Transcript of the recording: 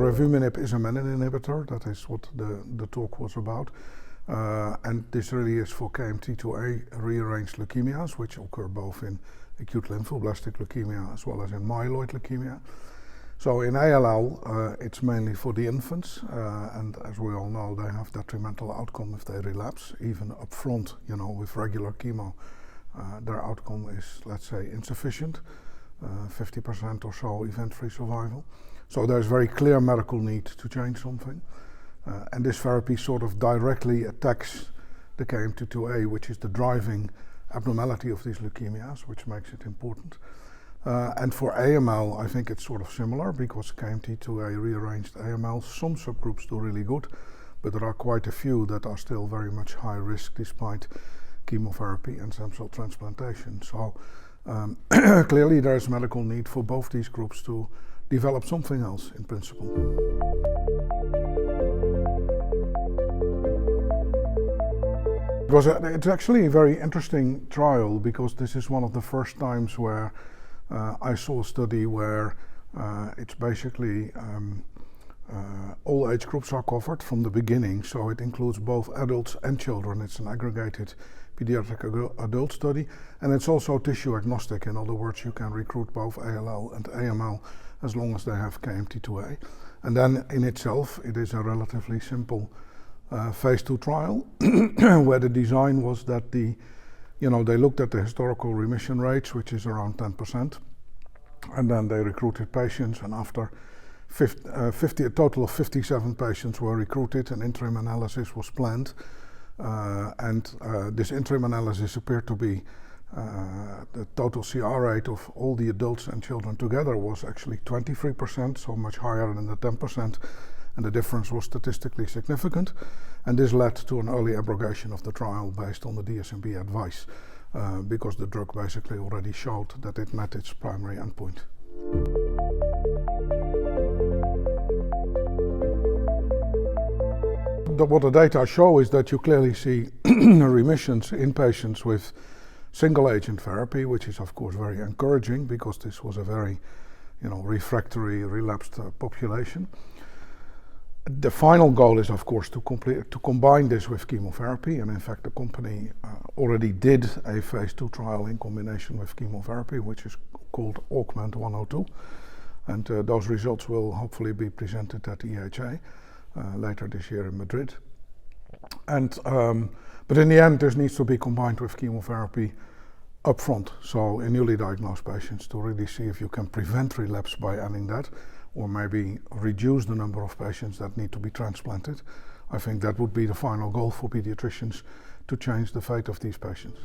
Revumenib is a menin inhibitor. That is what the talk was about. And this really is for KMT2A rearranged leukemias, which occur both in acute lymphoblastic leukemia as well as in myeloid leukemia. So in ALL, it's mainly for the infants, and as we all know, they have detrimental outcome if they relapse, even up front, with regular chemo. Their outcome is, let's say, insufficient, 50% or so event-free survival. So there's very clear medical need to change something. And this therapy sort of directly attacks the KMT2A, which is the driving abnormality of these leukemias, which makes it important. And for AML, I think it's sort of similar, because KMT2A rearranged AML, some subgroups do really good, but there are quite a few that are still very much high risk despite chemotherapy and stem cell transplantation. So clearly there's medical need for both these groups to develop something else in principle. It's actually a very interesting trial, because this is one of the first times where I saw a study where it's basically all age groups are covered from the beginning, so it includes both adults and children. It's an aggregated pediatric adult study, and it's also tissue agnostic. In other words, you can recruit both ALL and AML as long as they have KMT2A. And then in itself, it is a relatively simple phase 2 trial where the design was that they looked at the historical remission rates, which is around 10%, and then they recruited patients, and after a total of 57 patients were recruited, an interim analysis was planned, and this interim analysis appeared to be the total CR rate of all the adults and children together was actually 23%, so much higher than the 10%, and the difference was statistically significant, and this led to an early abrogation of the trial based on the DSMB advice, because the drug basically already showed that it met its primary endpoint. What the data show is that you clearly see remissions in patients with single agent therapy, which is of course very encouraging, because this was a very refractory, relapsed population. The final goal is, of course, to combine this with chemotherapy, and in fact the company already did a phase 2 trial in combination with chemotherapy, which is called Augment 102, and those results will hopefully be presented at EHA later this year in Madrid. And but in the end, this needs to be combined with chemotherapy upfront, so in newly diagnosed patients, to really see if you can prevent relapse by adding that, or maybe reduce the number of patients that need to be transplanted. I think that would be the final goal for pediatricians, to change the fate of these patients.